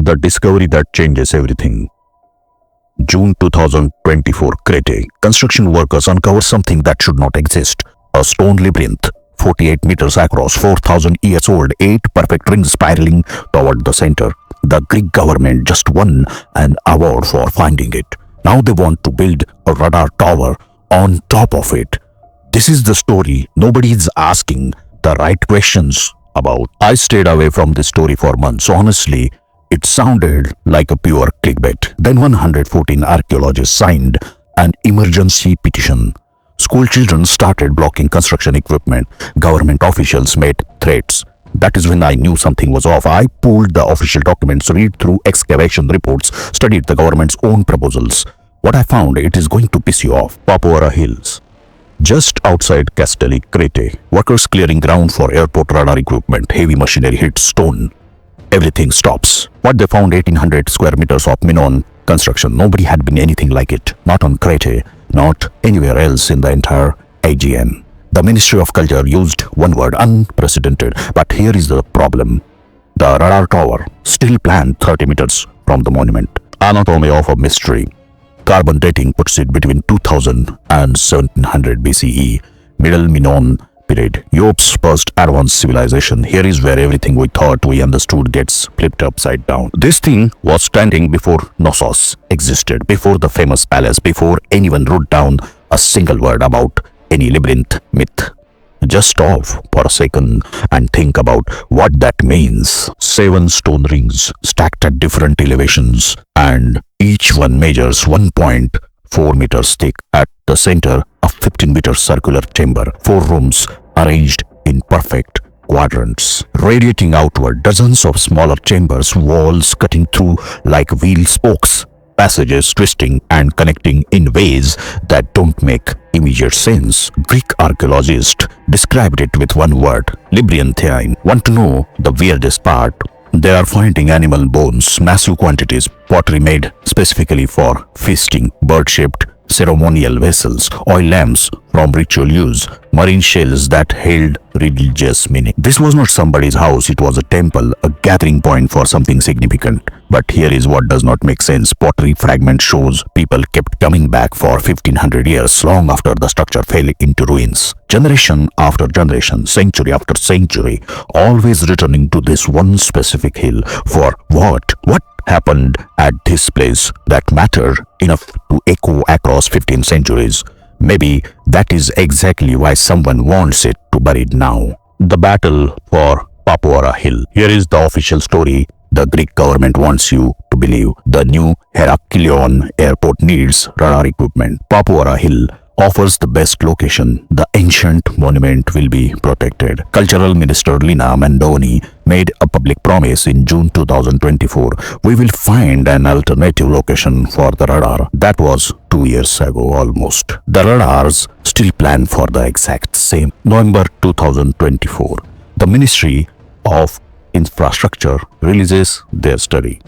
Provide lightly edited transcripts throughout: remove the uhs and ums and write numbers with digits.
The discovery that changes everything. June 2024, Crete. Construction workers uncover something that should not exist. A stone labyrinth, 48 meters across, 4,000 years old, 8 perfect rings spiraling toward the center. The Greek government just won an award for finding it. Now they want to build a radar tower on top of it. This is the story nobody is asking the right questions about. I stayed away from this story for months. Honestly, it sounded like a pure clickbait. Then 114 archaeologists signed an emergency petition. School children started blocking construction equipment. Government officials made threats. That is when I knew something was off. I pulled the official documents, read through excavation reports, studied the government's own proposals. What I found, it is going to piss you off. Papoura Hills. Just outside Castelli, Crete, workers clearing ground for airport radar equipment. Heavy machinery hits stone. Everything stops. What they found, 1800 square meters of Minotaur construction. Nobody had been anything like it. Not on Crete, not anywhere else in the entire Aegean. The Ministry of Culture used one word, unprecedented. But here is the problem. The radar tower, still planned 30 meters from the monument. Anatomy of a mystery. Carbon dating puts it between 2000 and 1700 BCE. Middle Minoan period. Europe's first advanced civilization. Here is where everything we thought we understood gets flipped upside down. This thing was standing before Knossos existed, before the famous palace, before anyone wrote down a single word about any labyrinth myth. Just stop for a second and think about what that means. 7 stone rings stacked at different elevations, and each one measures 1.4 meters thick. At the center, a 15-meter circular chamber. 4 rooms arranged in perfect quadrants. Radiating outward, dozens of smaller chambers, walls cutting through like wheel spokes. Passages twisting and connecting in ways that don't make immediate sense. Greek archaeologists described it with one word, labyrinthine. Want to know the weirdest part? They are finding animal bones, massive quantities, pottery made specifically for feasting, bird-shaped ceremonial vessels, oil lamps from ritual use, marine shells that held religious meaning. This was not somebody's house, it was a temple, a gathering point for something significant. But here is what does not make sense. Pottery fragment shows people kept coming back for 1500 years, long after the structure fell into ruins. Generation after generation, century after century, always returning to this one specific hill. For what? What happened at this place that mattered enough to echo across 15 centuries? Maybe that is exactly why someone wants it to buried now. The battle for Papoura Hill. Here is the official story the Greek government wants you to believe. The new Heraklion airport needs radar equipment. Papoura Hill offers the best location. The ancient monument will be protected. Cultural Minister Lina Mandoni made a public promise in June 2024. We will find an alternative location for the radar. That was 2 years ago almost. The radars still plan for the exact same. November 2024. The Ministry of Infrastructure releases their study.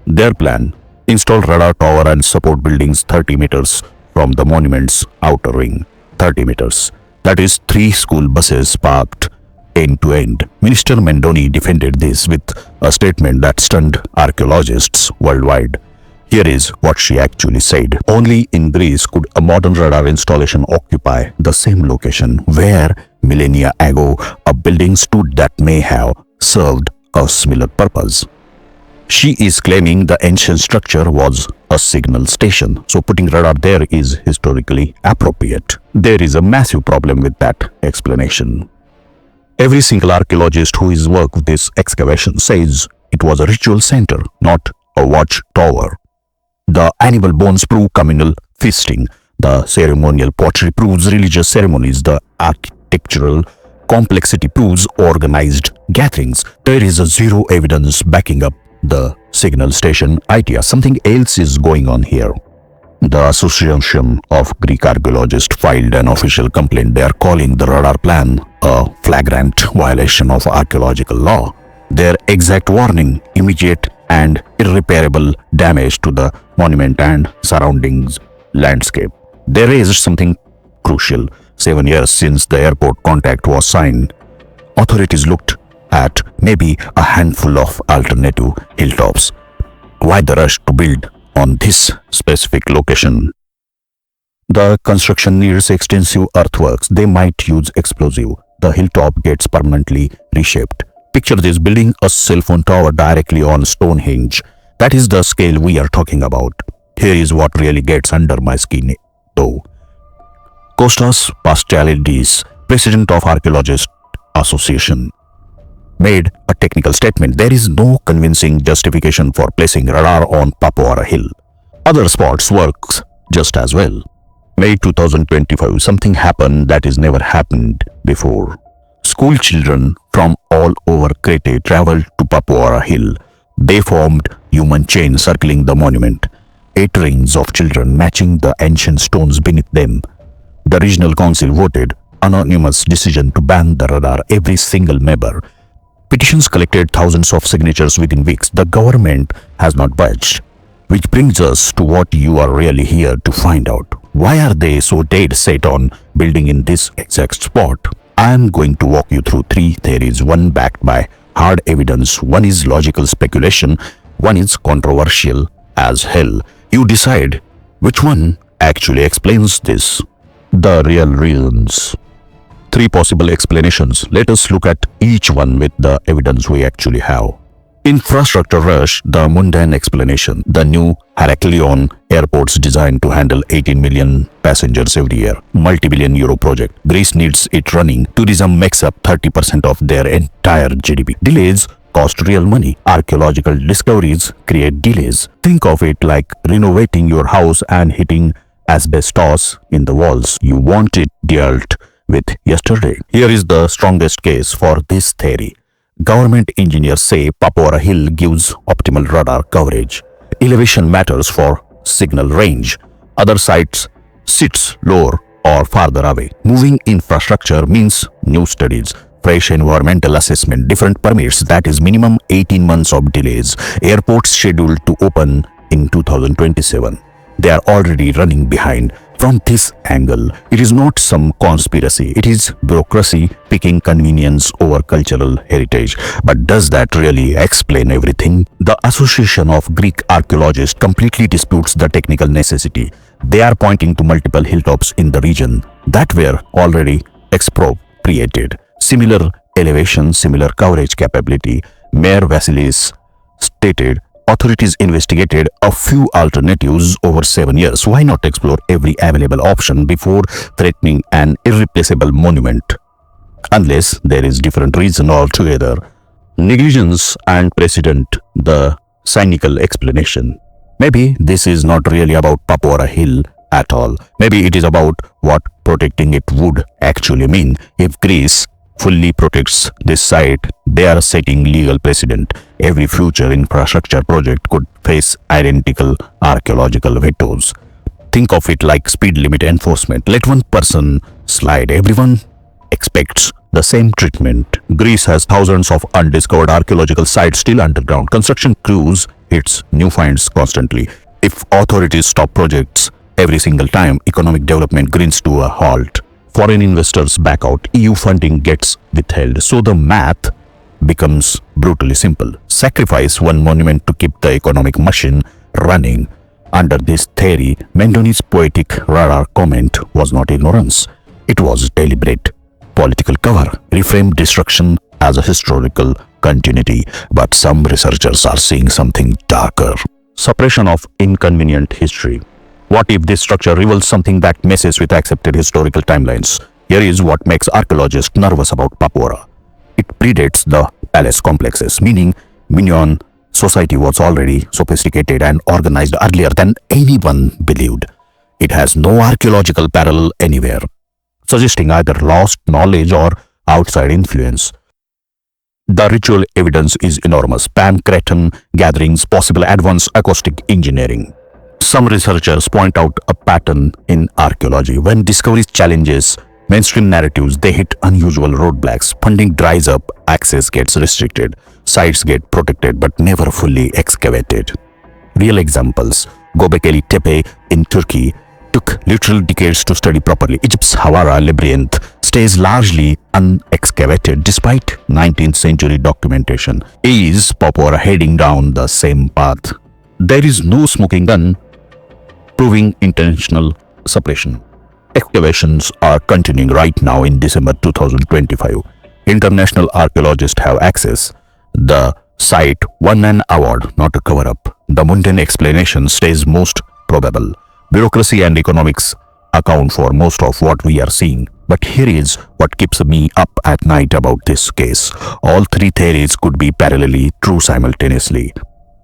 Their plan: install radar tower and support buildings 30 meters from the monument's outer ring. 30 meters. That is 3 school buses parked end to end. Minister Mandoni defended this with a statement that stunned archaeologists worldwide. Here is what she actually said. Only in Greece could a modern radar installation occupy the same location where millennia ago a building stood that may have served a similar purpose. She is claiming the ancient structure was a signal station, so putting radar there is historically appropriate. There is a massive problem with that explanation. Every single archaeologist who has worked with this excavation says it was a ritual center, not a watchtower. The animal bones prove communal feasting. The ceremonial pottery proves religious ceremonies. The architectural complexity proves organized gatherings. There is zero evidence backing up the signal station idea. Something else is going on here. The Association of Greek Archaeologists filed an official complaint. They are calling the radar plan a flagrant violation of archaeological law. Their exact warning: immediate and irreparable damage to the monument and surroundings landscape. They raised something crucial. 7 years since the airport contract was signed, authorities looked at maybe a handful of alternative hilltops. why the rush to build on this specific location? The construction needs extensive earthworks. They might use explosive. The hilltop gets permanently reshaped. Picture this: building a cell phone tower directly on Stonehenge. That is the scale we are talking about. Here is what really gets under my skin, though. Kostas Pastoulidis, president of Archaeologists Association, made a technical statement. There is no convincing justification for placing radar on Papoura Hill. Other spots works just as well. May 2025, something happened that has never happened before. School children from all over Crete traveled to Papoura Hill. They formed human chain circling the monument. 8 rings of children matching the ancient stones beneath them. The regional council voted anonymous decision to ban the radar. Every single member. Petitions collected thousands of signatures within weeks. The government has not budged. Which brings us to what you are really here to find out. Why are they so dead set on building in this exact spot? I am going to walk you through 3 theories, one backed by hard evidence, one is logical speculation, one is controversial as hell. You decide which one actually explains this. The real reasons. 3 possible explanations. Let us look at each one with the evidence we actually have. Infrastructure rush, the mundane explanation. The new Heraklion airport's designed to handle 18 million passengers every year. Multi-billion euro project. Greece needs it running. Tourism makes up 30% of their entire GDP. Delays cost real money. Archaeological discoveries create delays. Think of it like renovating your house and hitting asbestos in the walls. You want it dealt with yesterday. Here is the strongest case for this theory. Government engineers say Papoura Hill gives optimal radar coverage. Elevation matters for signal range. Other sites sits lower or farther away. Moving infrastructure means new studies, fresh environmental assessment, different permits. That is minimum 18 months of delays. Airports scheduled to open in 2027. They are already running behind. From this angle, it is not some conspiracy. It is bureaucracy picking convenience over cultural heritage. But does that really explain everything? The Association of Greek Archaeologists completely disputes the technical necessity. They are pointing to multiple hilltops in the region that were already expropriated. Similar elevation, similar coverage capability. Mayor Vasilis stated, authorities investigated a few alternatives over 7 years. Why not explore every available option before threatening an irreplaceable monument? Unless there is different reason altogether. Negligence and precedent, the cynical explanation. Maybe this is not really about Papoura Hill at all. Maybe it is about what protecting it would actually mean. If Greece fully protects this site, they are setting legal precedent. Every future infrastructure project could face identical archaeological vetoes. Think of it like speed limit enforcement. Let one person slide, everyone expects the same treatment. Greece has thousands of undiscovered archaeological sites still underground. Construction crews hits new finds constantly. If authorities stop projects every single time, economic development grinds to a halt. Foreign investors back out, EU funding gets withheld. So the math becomes brutally simple. Sacrifice one monument to keep the economic machine running. Under this theory, Mendoni's poetic radar comment was not ignorance. It was deliberate political cover. Reframe destruction as a historical continuity. But some researchers are seeing something darker. Suppression of inconvenient history. What if this structure reveals something that messes with accepted historical timelines? Here is what makes archaeologists nervous about Papoura. It predates the palace complexes, meaning Minoan society was already sophisticated and organized earlier than anyone believed. It has no archaeological parallel anywhere, suggesting either lost knowledge or outside influence. The ritual evidence is enormous. Pan-Cretan gatherings, possible advanced acoustic engineering. Some researchers point out a pattern in archaeology. When discoveries challenges mainstream narratives, they hit unusual roadblocks. Funding dries up, access gets restricted, sites get protected but never fully excavated. Real examples: Göbekli Tepe in Turkey took literal decades to study properly. Egypt's Minotaur Labyrinth stays largely unexcavated despite 19th century documentation. Is Papoura heading down the same path? There is no smoking gun, proving intentional suppression. Excavations are continuing right now in December 2025. International archaeologists have access. The site won an award, not a cover-up. The mundane explanation stays most probable. Bureaucracy and economics account for most of what we are seeing. But here is what keeps me up at night about this case. All three theories could be parallelly true simultaneously.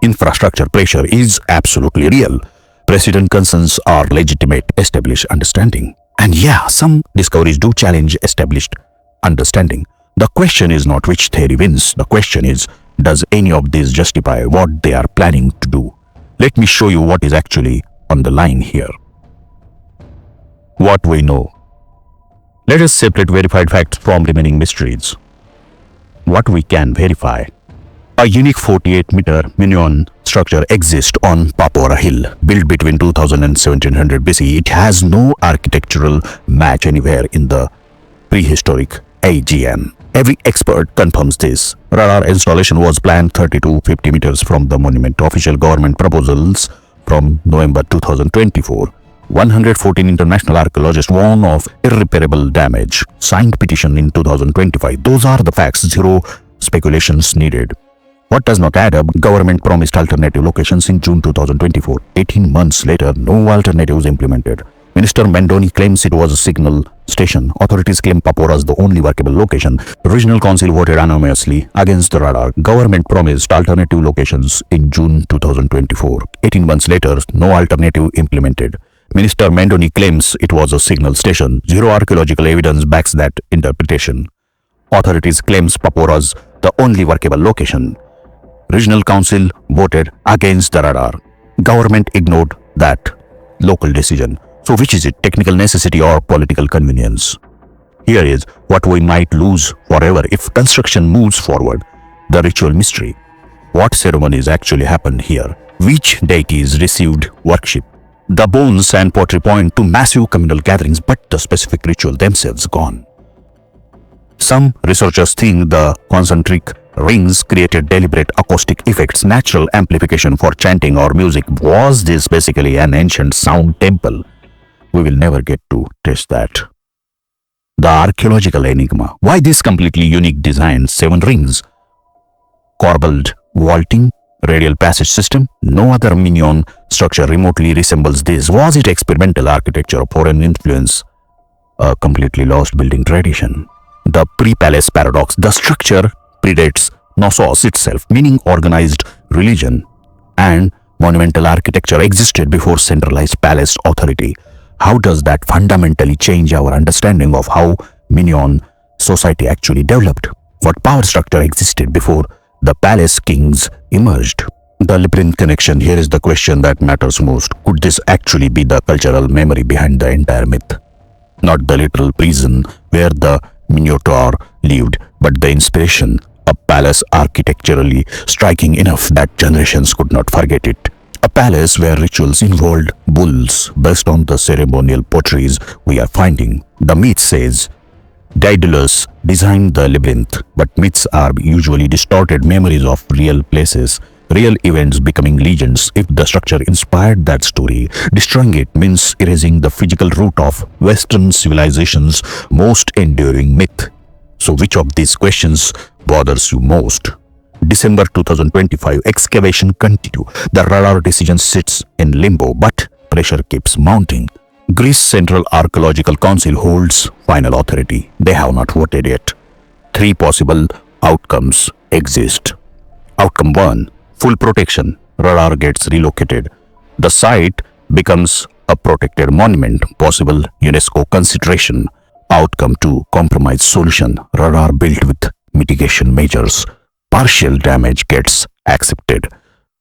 Infrastructure pressure is absolutely real. Precedent concerns are legitimate established understanding. And yeah, some discoveries do challenge established understanding. The question is not which theory wins. The question is, does any of these justify what they are planning to do? Let me show you what is actually on the line here. What we know. Let us separate verified facts from remaining mysteries. What we can verify. A unique 48-meter Minoan structure exists on Papoura Hill. Built between 2000 and 1700 BC, it has no architectural match anywhere in the prehistoric Aegean. Every expert confirms this. Radar installation was planned 30 to 50 meters from the monument. Official government proposals from November 2024. 114 international archaeologists warn of irreparable damage. Signed petition in 2025. Those are the facts. Zero speculations needed. What does not add up? Government promised alternative locations in June 2024. 18 months later, no alternatives implemented. Minister Mendoni claims it was a signal station. Authorities claim Papoura is the only workable location. Regional council voted unanimously against the radar. Government promised alternative locations in June 2024. 18 months later, no alternative implemented. Minister Mendoni claims it was a signal station. Zero archaeological evidence backs that interpretation. Authorities claims Papoura is the only workable location. Regional council voted against the radar. Government ignored that local decision. So which is it, technical necessity or political convenience? Here is what we might lose forever if construction moves forward. The ritual mystery. What ceremonies actually happened here? Which deities received worship? The bones and pottery point to massive communal gatherings, but the specific ritual themselves gone. Some researchers think the concentric rings created deliberate acoustic effects, natural amplification for chanting or music. Was this basically an ancient sound temple? We will never get to test that. The archaeological enigma. Why this completely unique design? 7 rings. Corbelled vaulting, radial passage system. No other Minoan structure remotely resembles this. Was it experimental architecture or foreign influence? A completely lost building tradition. The pre-palace paradox. The structure predates Knossos itself, meaning organized religion, and monumental architecture existed before centralized palace authority. How does that fundamentally change our understanding of how Minoan society actually developed? What power structure existed before the palace kings emerged? The labyrinth connection. Here is the question that matters most. Could this actually be the cultural memory behind the entire myth? Not the literal prison where the Minotaur lived, but the inspiration. A palace architecturally striking enough that generations could not forget it. A palace where rituals involved bulls based on the ceremonial potteries we are finding. The myth says Daedalus designed the labyrinth, but myths are usually distorted memories of real places, real events becoming legends. If the structure inspired that story, destroying it means erasing the physical root of Western civilization's most enduring myth. So which of these questions bothers you most? December 2025, excavation continue. The radar decision sits in limbo, but pressure keeps mounting. Greece Central Archaeological Council holds final authority. They have not voted yet. 3 possible outcomes exist. Outcome 1, full protection. Radar gets relocated. The site becomes a protected monument, possible UNESCO consideration. Outcome 2, compromise solution. Radar built with mitigation measures. Partial damage gets accepted.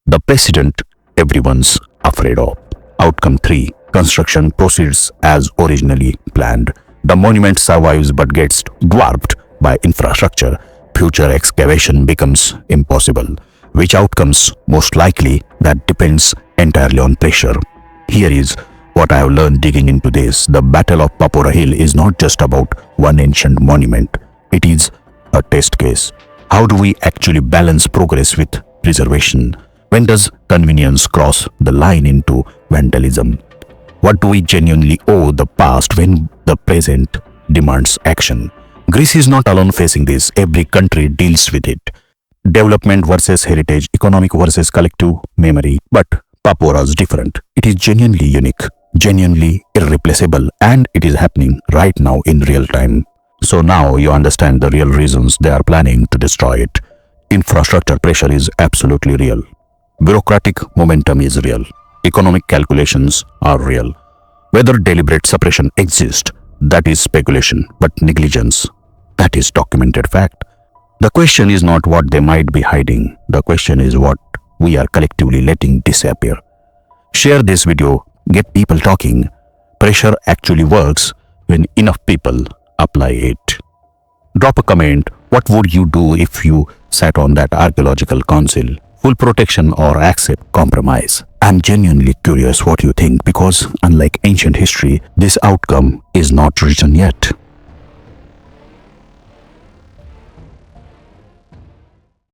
The precedent everyone's afraid of. Outcome 3, construction proceeds as originally planned. The monument survives but gets dwarfed by infrastructure. Future excavation becomes impossible. Which outcomes most likely? That depends entirely on pressure. Here is what I have learned digging into this. The Battle of Papoura Hill is not just about one ancient monument. It is a test case. How do we actually balance progress with preservation? When does convenience cross the line into vandalism? What do we genuinely owe the past when the present demands action? Greece is not alone facing this. Every country deals with it. Development versus heritage, economic versus collective memory. But Papoura is different. It is genuinely unique, genuinely irreplaceable, and it is happening right now in real time. So now you understand the real reasons they are planning to destroy it. Infrastructure pressure is absolutely real. Bureaucratic momentum is real. Economic calculations are real. Whether deliberate suppression exists, that is speculation, but negligence, that is documented fact. The question is not what they might be hiding. The question is what we are collectively letting disappear. Share this video, get people talking. Pressure actually works when enough people apply it. Drop a comment. What would you do if you sat on that archaeological council? Full protection or accept compromise? I'm genuinely curious what you think, because unlike ancient history, this outcome is not written yet.